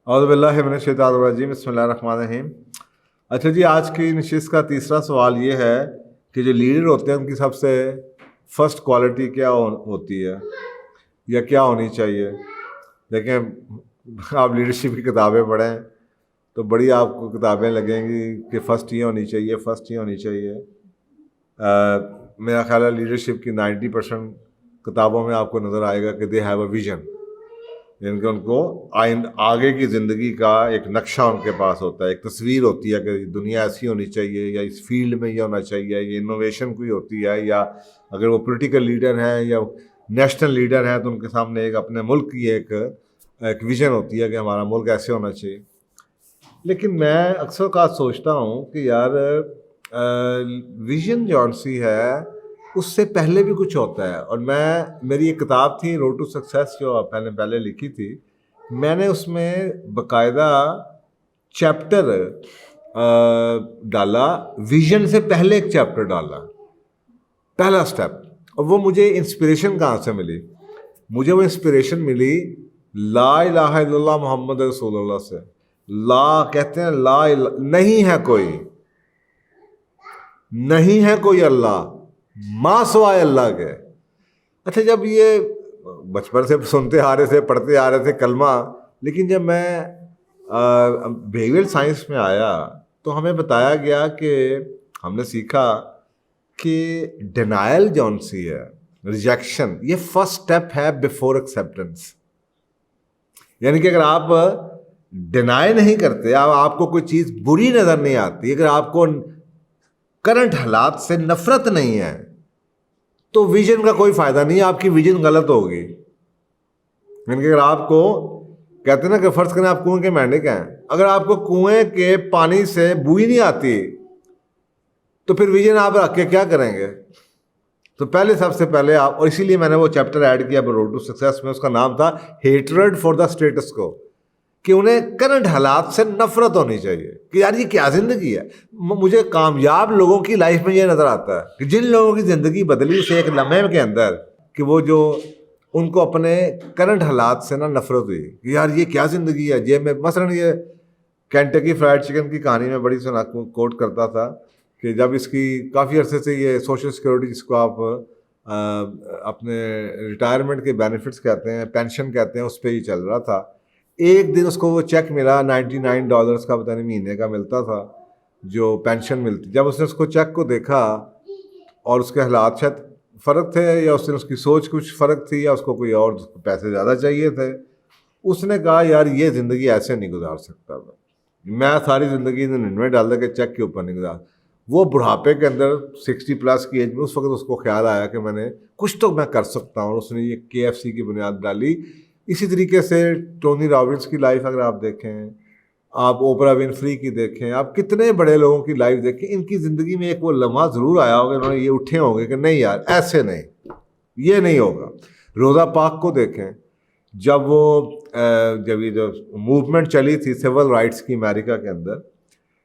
اعوذ باللہ من الشیطان الرجیم، بسم اللہ الرحمن الرحیم۔ اچھا جی، آج کی نشست کا تیسرا سوال یہ ہے کہ جو لیڈر ہوتے ہیں ان کی سب سے فرسٹ کوالٹی کیا ہوتی ہے یا کیا ہونی چاہیے؟ دیکھیں، آپ لیڈرشپ کی کتابیں پڑھیں تو بڑی آپ کو کتابیں لگیں گی کہ فرسٹ یہ ہونی چاہیے، فرسٹ یہ ہونی چاہیے۔ میرا خیال ہے لیڈرشپ کی 90% کتابوں میں آپ کو نظر آئے گا کہ دے ہیو اے ویژن، یعنی کہ ان کو آگے کی زندگی کا ایک نقشہ ان کے پاس ہوتا ہے، ایک تصویر ہوتی ہے کہ دنیا ایسی ہونی چاہیے یا اس فیلڈ میں یہ ہونا چاہیے، یہ انوویشن کوئی ہوتی ہے، یا اگر وہ پولیٹیکل لیڈر ہیں یا نیشنل لیڈر ہیں تو ان کے سامنے ایک اپنے ملک کی ایک ویژن ہوتی ہے کہ ہمارا ملک ایسے ہونا چاہیے۔ لیکن میں اکثر اوقات سوچتا ہوں کہ یار ویژن جو سی ہے اس سے پہلے بھی کچھ ہوتا ہے، اور میری ایک کتاب تھی روڈ ٹو سکسیس جو پہلے لکھی تھی، میں نے اس میں باقاعدہ چیپٹر ڈالا، ویژن سے پہلے ایک چیپٹر ڈالا، پہلا سٹیپ۔ اور وہ مجھے انسپریشن کہاں سے ملی؟ مجھے وہ انسپریشن ملی لا الہ الا اللہ محمد رسول اللہ سے۔ لا کہتے ہیں لا نہیں ہے کوئی اللہ ما سوائے اللہ کے۔ اچھا، جب یہ بچپن سے سنتے آ رہے تھے، پڑھتے آ رہے تھے کلمہ، لیکن جب میں بیہیویئر سائنس میں آیا تو ہمیں بتایا گیا کہ ہم نے سیکھا کہ ڈینائل جون سی ہے، ریجیکشن، یہ فرسٹ سٹیپ ہے بیفور ایکسیپٹنس۔ یعنی کہ اگر آپ ڈینائی نہیں کرتے، آپ کو کوئی چیز بری نظر نہیں آتی، اگر آپ کو کرنٹ حالات سے نفرت نہیں ہے تو ویژن کا کوئی فائدہ نہیں، آپ کی ویژن غلط ہوگی۔ یعنی کہ اگر آپ کو کہتے ہیں نا کہ فرض کریں آپ کنویں کے مینڈک ہیں، اگر آپ کو کنویں کے پانی سے بوئی نہیں آتی تو پھر ویژن آپ رکھ کے کیا کریں گے؟ تو سب سے پہلے آپ، اور اسی لیے میں نے وہ چیپٹر ایڈ کیا روڈ ٹو سکسیس میں، اس کا نام تھا ہیٹرڈ فار دا اسٹیٹس کو، کہ انہیں کرنٹ حالات سے نفرت ہونی چاہیے کہ یار یہ کیا زندگی ہے۔ مجھے کامیاب لوگوں کی لائف میں یہ نظر آتا ہے کہ جن لوگوں کی زندگی بدلی اسے ایک لمحے کے اندر، کہ وہ جو ان کو اپنے کرنٹ حالات سے نفرت ہوئی کہ یار یہ کیا زندگی ہے۔ میں مثلاً یہ کینٹکی فرائیڈ چکن کی کہانی میں بڑی کوٹ کرتا تھا کہ جب اس کی کافی عرصے سے یہ سوشل سیکورٹی، جس کو آپ اپنے ریٹائرمنٹ کے بینیفٹس کہتے ہیں، پینشن کہتے ہیں، اس پہ ہی چل رہا تھا۔ ایک دن اس کو وہ چیک ملا $99 کا، پتہ نہیں مہینے کا ملتا تھا جو پینشن ملتی۔ جب اس نے اس کو چیک کو دیکھا اور اس کے حالات شاید فرق تھے، یا اس نے اس کی سوچ کچھ فرق تھی، یا اس کو کوئی اور پیسے زیادہ چاہیے تھے، اس نے کہا یار یہ زندگی ایسے نہیں گزار سکتا میں ساری زندگی میں ڈال دیا کہ چیک کے اوپر نہیں گزار۔ وہ بڑھاپے کے اندر 60+ کی ایج میں اس وقت اس کو خیال آیا کہ میں نے کچھ تو میں کر سکتا ہوں، اس نے یہ KFC کی بنیاد ڈالی۔ اسی طریقے سے ٹونی رابرٹس کی لائف اگر آپ دیکھیں، آپ اوپرا ونفری کی دیکھیں، آپ کتنے بڑے لوگوں کی لائف دیکھیں، ان کی زندگی میں ایک وہ لمحہ ضرور آیا ہوگا، انہوں نے یہ اٹھے ہوں گے کہ نہیں یار ایسے نہیں، یہ نہیں ہوگا۔ روزا پاک کو دیکھیں، جب یہ جو موومنٹ چلی تھی سول رائٹس کی امریکہ کے اندر،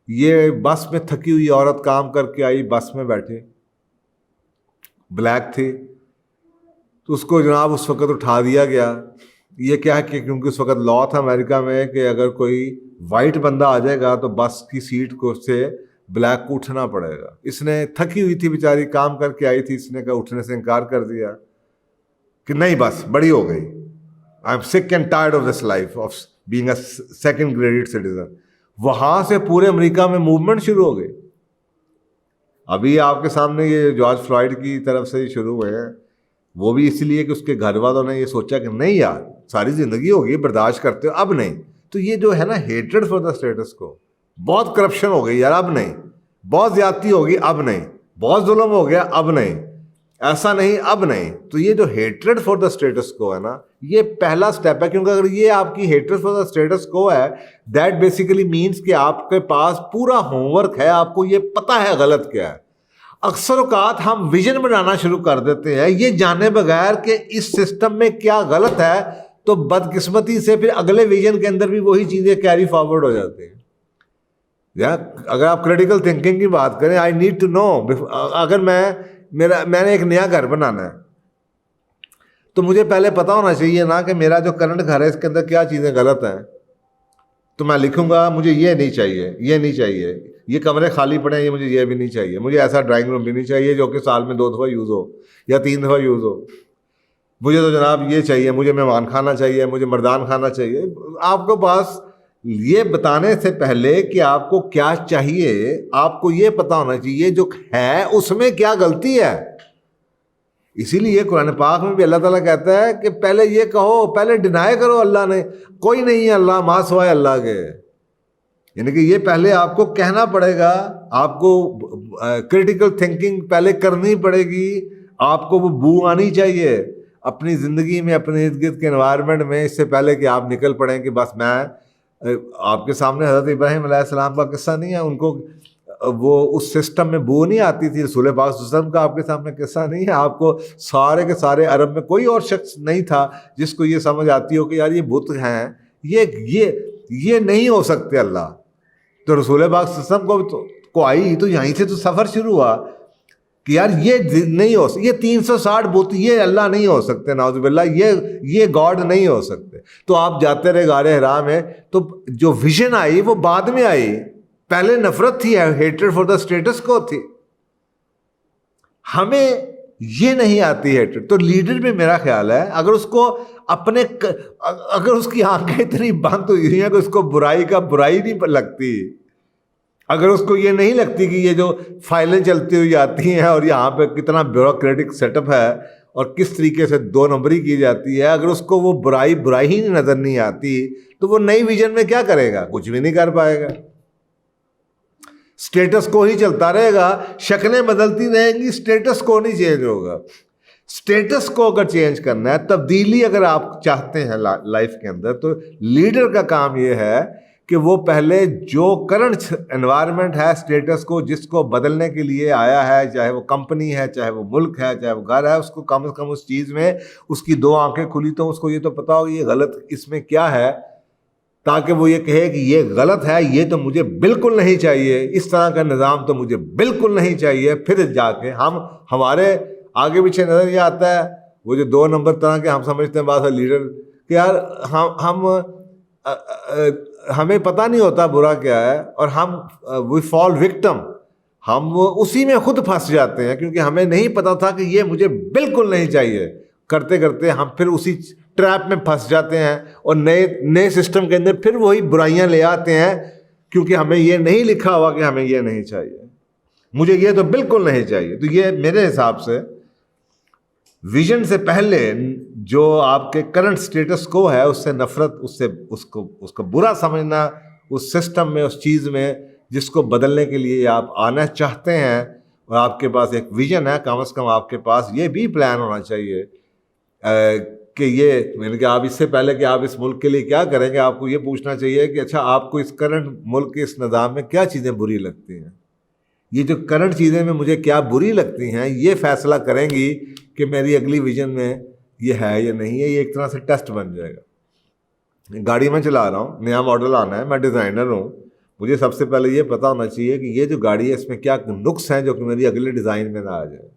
یہ بس میں تھکی ہوئی عورت کام کر کے آئی، بس میں بیٹھی، بلیک تھی، تو اس کو جناب اس وقت اٹھا دیا گیا۔ یہ کیا ہے کہ کیونکہ اس وقت لا تھا امریکہ میں کہ اگر کوئی وائٹ بندہ آ جائے گا تو بس کی سیٹ کو سے بلیک کو اٹھنا پڑے گا۔ اس نے تھکی ہوئی تھی بیچاری، کام کر کے آئی تھی، اس نے کہا اٹھنے سے انکار کر دیا کہ نہیں بس بڑی ہو گئی، I am sick and tired of this life of being a second grade citizen. وہاں سے پورے امریکہ میں موومنٹ شروع ہو گئی۔ ابھی آپ کے سامنے یہ جارج فلائیڈ کی طرف سے ہی شروع ہوئے ہیں، وہ بھی اس لیے کہ اس کے گھر والوں نے یہ سوچا کہ نہیں یار ساری زندگی ہوگی برداشت کرتے ہو، اب نہیں۔ تو یہ جو ہے نا ہیٹرڈ فار دا اسٹیٹس کو، بہت کرپشن ہو گئی یار اب نہیں، بہت زیادتی ہوگی اب نہیں، بہت ظلم ہو گیا اب نہیں، ایسا نہیں اب نہیں۔ تو یہ جو ہیٹرڈ فار دا اسٹیٹس کو ہے نا، یہ پہلا سٹیپ ہے، کیونکہ اگر یہ آپ کی ہیٹرڈ فار دا اسٹیٹس کو ہے، دیٹ بیسیکلی مینس کہ آپ کے پاس پورا ہوم ورک ہے، آپ کو یہ پتہ ہے غلط کیا ہے۔ اکثر اوقات ہم ویژن بنانا شروع کر دیتے ہیں یہ جانے بغیر کہ اس سسٹم میں کیا غلط ہے، تو بدقسمتی سے پھر اگلے ویژن کے اندر بھی وہی چیزیں کیری فارورڈ ہو جاتی ہیں۔ یا اگر آپ کریٹیکل تھنکنگ کی بات کریں، آئی نیڈ ٹو نو، اگر میں نے ایک نیا گھر بنانا ہے تو مجھے پہلے پتا ہونا چاہیے نا کہ میرا جو کرنٹ گھر ہے اس کے اندر کیا چیزیں غلط ہیں۔ تو میں لکھوں گا مجھے یہ نہیں چاہیے، یہ نہیں چاہیے، یہ کمرے خالی پڑے ہیں، یہ مجھے یہ بھی نہیں چاہیے، مجھے ایسا ڈرائنگ روم بھی نہیں چاہیے جو کہ سال میں 2 دفعہ یوز ہو یا 3 دفعہ یوز ہو، مجھے تو جناب یہ چاہیے، مجھے مہمان خانہ چاہیے، مجھے مردان خانہ چاہیے۔ آپ کو پاس یہ بتانے سے پہلے کہ آپ کو کیا چاہیے، آپ کو یہ پتا ہونا چاہیے جو ہے اس میں کیا غلطی ہے۔ اسی لیے قرآن پاک میں بھی اللہ تعالیٰ کہتا ہے کہ پہلے یہ کہو، پہلے ڈینائی کرو اللہ نے کوئی نہیں ہے اللہ ماں سوائے اللہ کے، یعنی کہ یہ پہلے آپ کو کہنا پڑے گا، آپ کو کریٹیکل تھنکنگ پہلے کرنی پڑے گی، آپ کو وہ بو آنی چاہیے اپنی زندگی میں، اپنے ارد گرد کے انوائرمنٹ میں، اس سے پہلے کہ آپ نکل پڑیں کہ بس میں آپ کے سامنے حضرت ابراہیم علیہ السلام کا قصہ نہیں ہے، ان کو وہ اس سسٹم میں بو نہیں آتی تھی، رسول پاک صلی اللہ علیہ وسلم کا آپ کے سامنے قصہ نہیں ہے، آپ کو سارے کے سارے عرب میں کوئی اور شخص نہیں تھا جس کو یہ سمجھ آتی ہو کہ یار یہ بت ہیں، یہ نہیں ہو سکتے اللہ۔ تو رسول پاک صلی اللہ علیہ وسلم کو آئی تو یہیں سے تو سفر شروع ہوا کہ یار یہ نہیں ہو سکتے، یہ 360 بت یہ اللہ نہیں ہو سکتے، نعوذ باللہ، یہ گاڈ نہیں ہو سکتے۔ تو آپ جاتے رہے غار حرا میں، تو جو ویژن آئی وہ بعد میں آئی، پہلے نفرت تھی، ہیٹریڈ فار دا اسٹیٹس کو تھی۔ ہمیں یہ نہیں آتی ہیٹریڈ، تو لیڈر میں میرا خیال ہے اگر اس کو اگر اس کی آنکھیں اتنی بند ہوئی ہیں کہ اس کو برائی کا برائی نہیں لگتی، اگر اس کو یہ نہیں لگتی کہ یہ جو فائلیں چلتی ہوئی آتی ہیں اور یہاں پہ کتنا بیوروکریٹک سیٹ اپ ہے اور کس طریقے سے 2 نمبری کی جاتی ہے، اگر اس کو وہ برائی ہی نظر نہیں آتی تو وہ نئی ویژن میں کیا کرے گا؟ کچھ بھی نہیں کر پائے گا، سٹیٹس کو ہی چلتا رہے گا، شکلیں بدلتی رہیں گی، سٹیٹس کو نہیں چینج ہوگا۔ سٹیٹس کو اگر چینج کرنا ہے، تبدیلی اگر آپ چاہتے ہیں لائف کے اندر، تو لیڈر کا کام یہ ہے کہ وہ پہلے جو کرنٹ انوائرمنٹ ہے، سٹیٹس کو جس کو بدلنے کے لیے آیا ہے، چاہے وہ کمپنی ہے، چاہے وہ ملک ہے، چاہے وہ گھر ہے، اس کو کم از کم اس چیز میں اس کی 2 آنکھیں کھلی تو اس کو یہ تو پتا ہو یہ غلط اس میں کیا ہے، تاکہ وہ یہ کہے کہ یہ غلط ہے، یہ تو مجھے بالکل نہیں چاہیے، اس طرح کا نظام تو مجھے بالکل نہیں چاہیے۔ پھر جا کے ہمارے آگے پیچھے نظر یہ آتا ہے وہ جو 2 نمبر طرح کے ہم سمجھتے ہیں بعض لیڈر کہ یار ہمیں پتہ نہیں ہوتا برا کیا ہے، اور ہم وی فال وکٹم، ہم اسی میں خود پھنس جاتے ہیں کیونکہ ہمیں نہیں پتا تھا کہ یہ مجھے بالکل نہیں چاہیے، کرتے کرتے ہم پھر اسی ٹریپ میں پھنس جاتے ہیں اور نئے سسٹم کے اندر پھر وہی برائیاں لے آتے ہیں کیونکہ ہمیں یہ نہیں لکھا ہوا کہ ہمیں یہ نہیں چاہیے، مجھے یہ تو بالکل نہیں چاہیے۔ تو یہ میرے حساب سے ویژن سے پہلے جو آپ کے کرنٹ سٹیٹس کو ہے اس سے نفرت، اس کو برا سمجھنا، اس سسٹم میں، اس چیز میں جس کو بدلنے کے لیے آپ آنا چاہتے ہیں، اور آپ کے پاس ایک ویژن ہے، کم از کم آپ کے پاس یہ بھی پلان ہونا چاہیے کہ یہ یعنی کہ آپ اس سے پہلے کہ آپ اس ملک کے لیے کیا کریں گے، آپ کو یہ پوچھنا چاہیے کہ اچھا آپ کو اس کرنٹ ملک کے اس نظام میں کیا چیزیں بری لگتی ہیں، یہ جو کرنٹ چیزیں میں مجھے کیا بری لگتی ہیں، یہ فیصلہ کریں گی کہ میری اگلی ویژن میں یہ ہے یا نہیں ہے۔ یہ ایک طرح سے ٹیسٹ بن جائے گا۔ گاڑی میں چلا رہا ہوں، نیا ماڈل آنا ہے، میں ڈیزائنر ہوں، مجھے سب سے پہلے یہ پتا ہونا چاہیے کہ یہ جو گاڑی ہے اس میں کیا نقص ہیں جو کہ میری اگلے ڈیزائن میں نہ آ جائے۔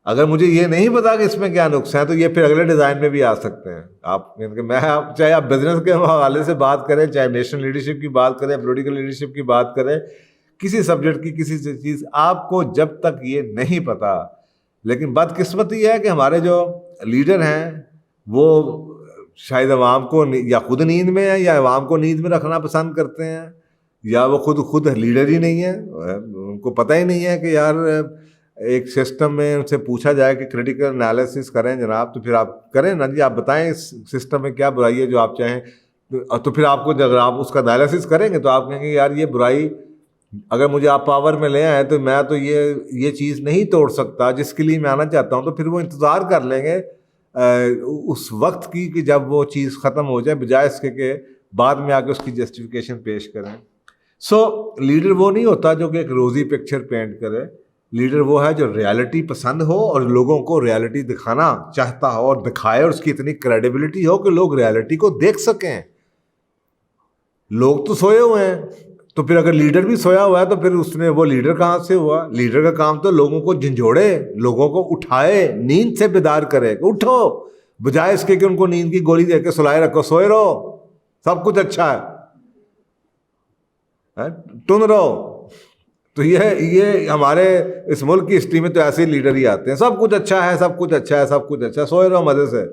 اگر مجھے یہ نہیں پتا کہ اس میں کیا نقص ہیں تو یہ پھر اگلے ڈیزائن میں بھی آ سکتے ہیں۔ آپ چاہے آپ بزنس کے حوالے سے بات کریں، چاہے نیشنل لیڈرشپ کی بات کریں، پولیٹیکل لیڈرشپ کی بات کریں، کسی سبجیکٹ کی کسی چیز، آپ کو جب تک یہ نہیں پتا، لیکن بدقسمتی ہے کہ ہمارے جو لیڈر ہیں وہ شاید عوام کو یا خود نیند میں ہے یا عوام کو نیند میں رکھنا پسند کرتے ہیں، یا وہ خود لیڈر ہی نہیں ہے، ان کو پتہ ہی نہیں ہے کہ یار ایک سسٹم میں ان سے پوچھا جائے کہ کریٹیکل انالیسس کریں جناب، تو پھر آپ کریں نا جی، آپ بتائیں اس سسٹم میں کیا برائی ہے جو آپ چاہیں، تو پھر آپ کو اگر آپ اس کا انالیسس کریں گے تو آپ کہیں گے یار یہ برائی اگر مجھے آپ پاور میں لے آئیں تو میں تو یہ چیز نہیں توڑ سکتا جس کے لیے میں آنا چاہتا ہوں، تو پھر وہ انتظار کر لیں گے اس وقت کی کہ جب وہ چیز ختم ہو جائے، بجائے اس کے کہ بعد میں آ کے اس کی جسٹیفیکیشن پیش کریں۔ لیڈر وہ نہیں ہوتا جو کہ ایک روزی پکچر پینٹ کرے، لیڈر وہ ہے جو ریالٹی پسند ہو اور لوگوں کو ریالٹی دکھانا چاہتا ہو اور دکھائے، اور اس کی اتنی کریڈیبلٹی ہو کہ لوگ ریالٹی کو دیکھ سکیں۔ لوگ تو سوئے ہوئے ہیں، تو پھر اگر لیڈر بھی سویا ہوا ہے تو پھر اس میں وہ لیڈر کہاں سے ہوا؟ لیڈر کا کام تو لوگوں کو جھنجھوڑے، لوگوں کو اٹھائے، نیند سے بیدار کرے کہ اٹھو، بجائے اس کے کہ ان کو نیند کی گولی دے کے سلائے رکھو، سوئے رہو۔ سب کچھ اچھا ہے، ٹن رہو. تو یہ ہمارے اس ملک کی ہسٹری میں تو ایسے لیڈر ہی آتے ہیں، سب کچھ اچھا ہے، سب کچھ اچھا ہے، سب کچھ اچھا ہے، سوئے رہو مزے سے.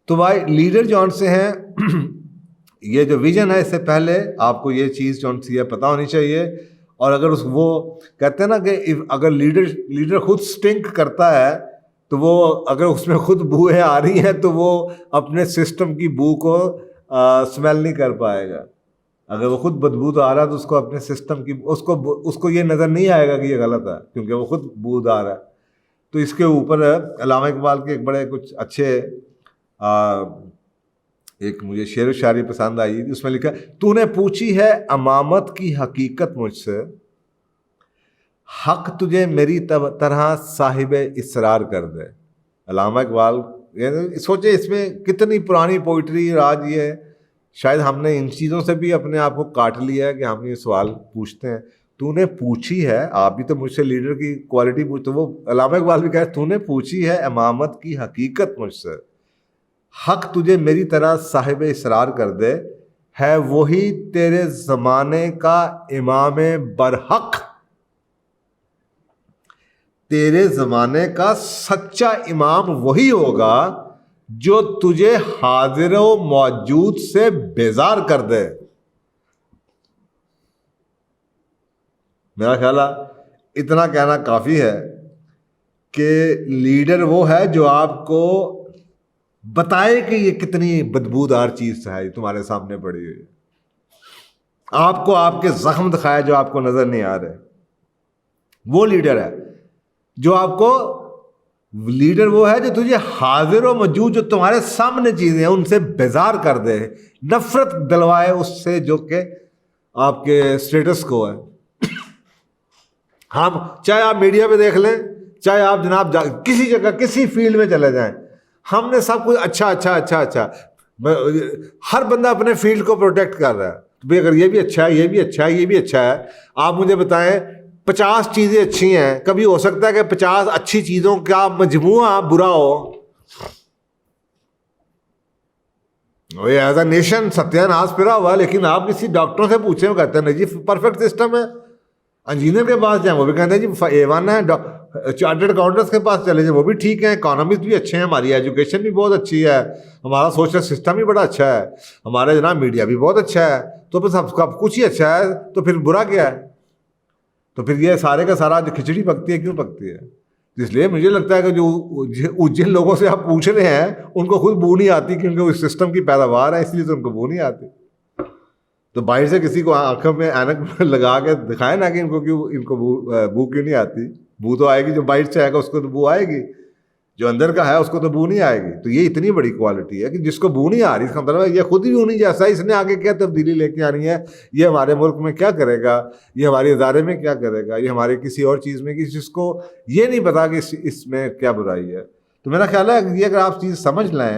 تو بھائی لیڈر جون سے ہیں یہ جو ویژن ہے، اس سے پہلے آپ کو یہ چیز جون سی ہے پتہ ہونی چاہیے. اور اگر وہ کہتے ہیں نا کہ اگر لیڈر خود سٹنک کرتا ہے تو وہ اگر اس میں خود بوئیں آ رہی ہیں تو وہ اپنے سسٹم کی بو کو سمیل نہیں کر پائے گا. اگر وہ خود بدبو آ رہا ہے تو اس کو اپنے سسٹم کی اس کو یہ نظر نہیں آئے گا کہ یہ غلط ہے، کیونکہ وہ خود بودار ہے. تو اس کے اوپر علامہ اقبال کے ایک بڑے کچھ اچھے ایک مجھے شعر و شاعری پسند آئی، اس میں لکھا تو نے پوچھی ہے امامت کی حقیقت مجھ سے، حق تجھے میری طرح صاحب اسرار کر دے. علامہ اقبال سوچے اس میں کتنی پرانی پوئٹری. آج یہ شاید ہم نے ان چیزوں سے بھی اپنے آپ کو کاٹ لیا ہے کہ ہم یہ سوال پوچھتے ہیں. تو نے پوچھی ہے، آپ بھی تو مجھ سے لیڈر کی کوالٹی پوچھتے، وہ علامہ اقبال بھی کہے تو نے پوچھی ہے امامت کی حقیقت مجھ سے، حق تجھے میری طرح صاحب اسرار کر دے، ہے وہی تیرے زمانے کا امام برحق، تیرے زمانے کا سچا امام وہی ہوگا جو تجھے حاضر و موجود سے بیزار کر دے. میرا خیال ہے اتنا کہنا کافی ہے کہ لیڈر وہ ہے جو آپ کو بتائے کہ یہ کتنی بدبودار چیز ہے تمہارے سامنے پڑی ہوئی، آپ کو آپ کے زخم دکھائے جو آپ کو نظر نہیں آ رہے. وہ لیڈر ہے جو آپ کو، لیڈر وہ ہے جو تجھے حاضر و موجود جو تمہارے سامنے چیزیں ہیں ان سے بیزار کر دے، نفرت دلوائے اس سے جو کہ آپ کے اسٹیٹس کو ہے. ہم چاہے آپ میڈیا پہ دیکھ لیں، چاہے آپ جناب کسی جگہ کسی فیلڈ میں چلے جائیں، ہم نے سب کچھ اچھا اچھا اچھا اچھا، ہر بندہ اپنے فیلڈ کو پروٹیکٹ کر رہا ہے. بھائی اگر یہ بھی اچھا ہے، یہ بھی اچھا ہے، یہ بھی اچھا ہے، آپ مجھے بتائیں 50 چیزیں اچھی ہیں، کبھی ہو سکتا ہے کہ 50 اچھی چیزوں کا مجموعہ برا ہو؟ ایز اے نیشن ستیہ ناش پھرا ہوا. لیکن آپ کسی ڈاکٹروں سے پوچھیں، وہ کہتے ہیں نہیں جی پرفیکٹ سسٹم ہے. انجینئر کے پاس جائیں وہ بھی کہتے ہیں جی A1 ہے. چارٹرڈ اکاؤنٹنٹس کے پاس چلے جائیں وہ بھی ٹھیک ہیں. اکانومسٹ بھی اچھے ہیں، ہماری ایجوکیشن بھی بہت اچھی ہے، ہمارا سوشل سسٹم بھی بڑا اچھا ہے، ہمارا جناب میڈیا بھی بہت اچھا ہے. تو پھر سب کچھ ہی اچھا ہے، تو پھر برا کیا ہے؟ تو پھر یہ سارے کا سارا جو کھچڑی پکتی ہے کیوں پکتی ہے؟ اس لیے مجھے لگتا ہے کہ جو جن لوگوں سے آپ پوچھ رہے ہیں ان کو خود بو نہیں آتی، کیونکہ اس سسٹم کی پیداوار ہے، اس لیے تو ان کو بو نہیں آتی. تو باہر سے کسی کو آنکھوں میں اینک لگا کے دکھائے نا کہ ان کو بو کیوں نہیں آتی. بو تو آئے گی، جو باہر سے آئے گا اس کو تو بو آئے گی، جو اندر کا ہے اس کو تو بو نہیں آئے گی. تو یہ اتنی بڑی کوالٹی ہے کہ جس کو بو نہیں آ رہی، اس کا مطلب ہے یہ خود ہی نہیں جیسا، اس نے آگے کیا تبدیلی لے کے آنی ہے، یہ ہمارے ملک میں کیا کرے گا، یہ ہمارے ادارے میں کیا کرے گا، یہ ہمارے کسی اور چیز میں، جس کو یہ نہیں پتا کہ اس میں کیا برائی ہے. تو میرا خیال ہے یہ اگر آپ چیز سمجھ لیں،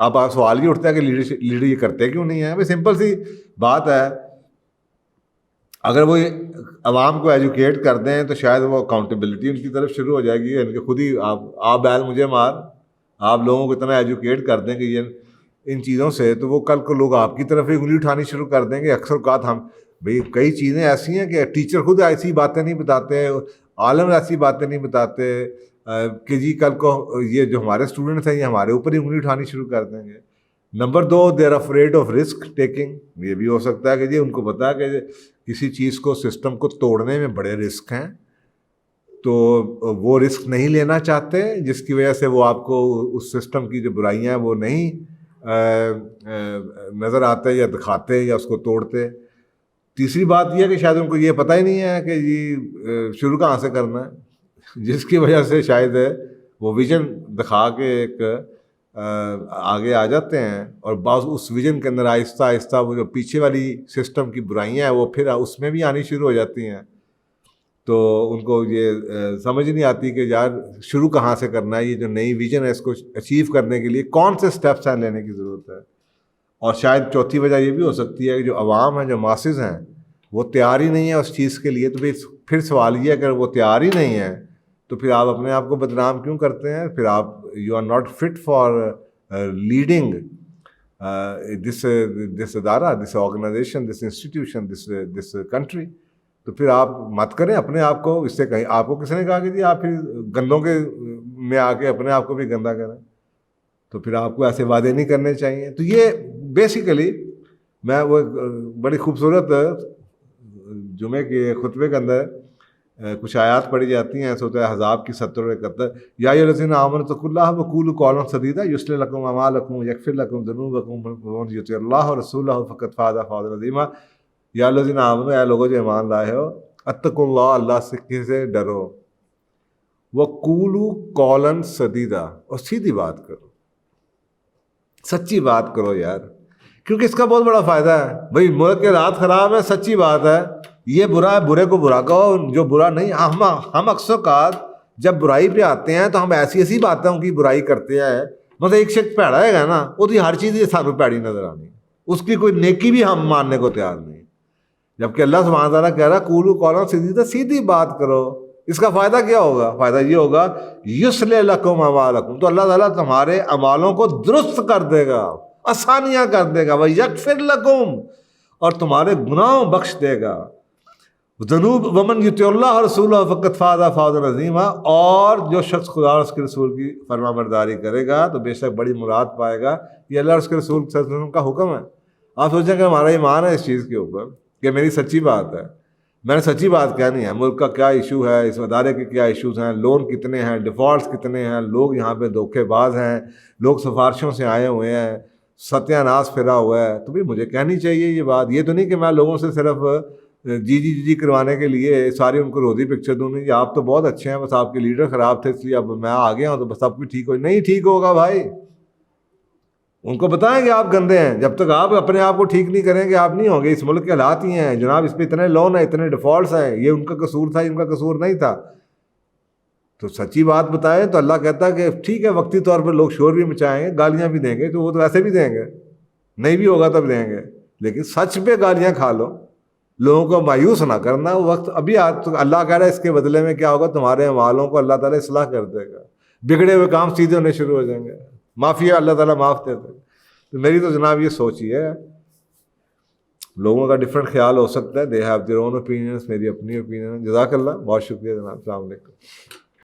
آپ سوال یہ اٹھتا ہے کہ لیڈر یہ کرتے کیوں نہیں ہے. بھائی سمپل سی بات ہے، اگر وہ عوام کو ایجوکیٹ کر دیں تو شاید وہ اکاؤنٹیبلٹی ان کی طرف شروع ہو جائے گی. ان کے خود ہی آپ بیل مجھے مار، آپ لوگوں کو اتنا ایجوکیٹ کر دیں کہ یہ ان چیزوں سے، تو وہ کل کو لوگ آپ کی طرف ہی انگلی اٹھانی شروع کر دیں گے. اکثر اوقات ہم بھئی کئی چیزیں ایسی ہیں کہ ٹیچر خود ایسی باتیں نہیں بتاتے، عالم ایسی باتیں نہیں بتاتے کہ جی کل کو یہ جو ہمارے اسٹوڈنٹس ہیں یہ ہمارے اوپر ہی انگلی اٹھانی شروع کر دیں گے. Number 2، they are afraid of risk taking. یہ بھی ہو سکتا ہے کہ جی ان کو پتا ہے کہ کسی چیز کو، سسٹم کو توڑنے میں بڑے رسک ہیں، تو وہ رسک نہیں لینا چاہتے، جس کی وجہ سے وہ آپ کو اس سسٹم کی جو برائیاں ہیں وہ نہیں نظر آتے یا دکھاتے یا اس کو توڑتے. تیسری بات یہ ہے کہ شاید ان کو یہ پتہ ہی نہیں ہے کہ جی شروع کہاں سے کرنا ہے، جس کی وجہ سے شاید وہ ویژن دکھا کے ایک آگے آ جاتے ہیں، اور بعض اس ویژن کے اندر آہستہ آہستہ وہ جو پیچھے والی سسٹم کی برائیاں ہیں وہ پھر اس میں بھی آنی شروع ہو جاتی ہیں. تو ان کو یہ سمجھ نہیں آتی کہ یار شروع کہاں سے کرنا ہے، یہ جو نئی ویژن ہے اس کو اچیو کرنے کے لیے کون سے اسٹیپس ہیں لینے کی ضرورت ہے. اور شاید چوتھی وجہ یہ بھی ہو سکتی ہے کہ جو عوام ہیں، جو ماسز ہیں، وہ تیار ہی نہیں ہے اس چیز کے لیے. تو پھر سوال یہ ہے اگر وہ تیار ہی نہیں ہے تو پھر آپ اپنے آپ کو بدنام کیوں کرتے ہیں؟ پھر آپ you are not fit for leading this ادارہ, this organisation, this institution, this country. تو پھر آپ مت کریں اپنے آپ کو اس سے کہیں. آپ کو کس نے کہا کہ جی آپ پھر گندوں کے میں آ کے اپنے آپ کو بھی گندا کریں؟ تو پھر آپ کو ایسے وعدے نہیں کرنے چاہیے. تو یہ بیسیکلی میں وہ بڑی خوبصورت جمعے کے خطبے کے اندر کچھ آیات پڑھی جاتی ہیں سورۃ احزاب کی 70 اور 71. یا ایھا الذین آمنوا اتقوا اللہ وقولوا قولا سدیدا یصلح لکم اعمالکم ویغفر لکم ذنوبکم ومن یطع اللہ ورسولہ فقد فاز فوزا عظیما. یا الذین آمنوا, اے لوگوں جو ایمان لائے ہو, اتقوا اللہ, اللہ سے ڈرو, وقولوا قولا سدیدا, اور سیدھی بات کرو, سچی بات کرو یار, کیونکہ اس کا بہت بڑا فائدہ ہے. بھائی ملک کے حالات خراب ہے, سچی بات ہے, یہ برا ہے, برے کو برا کہو, جو برا نہیں. ہم اکثر اوقات جب برائی پہ آتے ہیں تو ہم ایسی باتوں کی برائی کرتے ہیں. مطلب ایک شخص پیڑا ہے نا, وہ ہر چیز یہ سانوں پیڑی نظر آنی, اس کی کوئی نیکی بھی ہم ماننے کو تیار نہیں. جبکہ اللہ سبحانہ تعالیٰ کہہ رہا قولوا قولا سدیدا, سیدھی بات کرو. اس کا فائدہ کیا ہوگا؟ فائدہ یہ ہوگا یصلح لکم اعمالکم, تو اللہ تعالیٰ تمہارے اعمالوں کو درست کر دے گا, آسانیاں کر دے گا. ویغفر لکم, اور تمہارے گناہوں بخش دے گا. ذنوب ومن یطع اللہ ورسولہ فقد فاز فوزا عظیما, اور جو شخص خدا اور اس کے رسول کی فرما برداری کرے گا تو بے شک بڑی مراد پائے گا. یہ اللہ اور اس کے رسول صلی اللہ علیہ وسلم کا حکم ہے. آپ سوچیں کہ ہمارا ایمان ہے اس چیز کے اوپر کہ میری سچی بات ہے, میں نے سچی بات کہنی ہے. ملک کا کیا ایشو ہے, اس ادارے کے کیا ایشوز ہیں, لون کتنے ہیں, ڈیفالٹس کتنے ہیں, لوگ یہاں پہ دھوکے باز ہیں, لوگ سفارشوں سے آئے ہوئے ہیں, ستیہ ناش پھرا ہوا ہے. تو بھی مجھے کہنی چاہیے یہ بات. یہ تو نہیں کہ میں لوگوں سے صرف جی کروانے کے لیے ساری ان کو روزی پکچر دوں. نہیں, آپ تو بہت اچھے ہیں, بس آپ کے لیڈر خراب تھے اس لیے اب میں آ گیا ہوں تو بس سب کچھ ٹھیک ہو. نہیں ٹھیک ہوگا بھائی, ان کو بتائیں کہ آپ گندے ہیں. جب تک آپ اپنے آپ کو ٹھیک نہیں کریں گے آپ نہیں ہوں گے. اس ملک کے حالات ہی ہیں جناب, اس پہ اتنے لون ہیں, اتنے ڈیفالٹس ہیں, یہ ان کا قصور تھا, ان کا قصور نہیں تھا. تو سچی بات بتائیں تو اللہ کہتا ہے کہ ٹھیک ہے, وقتی طور پر لوگ شور بھی مچائیں گے, گالیاں بھی دیں گے, تو وہ تو ویسے بھی دیں گے, نہیں بھی ہوگا تب دیں گے, لیکن سچ پہ گالیاں کھا لو, لوگوں کو مایوس نہ کرنا. وہ وقت ابھی تو اللہ کہہ رہا ہے اس کے بدلے میں کیا ہوگا, تمہارے اعمالوں کو اللہ تعالیٰ اصلاح کر دے گا, بگڑے ہوئے کام سیدھے ہونے شروع ہو جائیں گے, معافیا اللہ تعالیٰ معاف دے دے. تو میری تو جناب یہ سوچ ہی ہے. لوگوں کا ڈفرینٹ خیال ہو سکتا ہے, they have their own opinions, میری اپنی اوپینین. جزاک اللہ, بہت شکریہ جناب, السلام علیکم.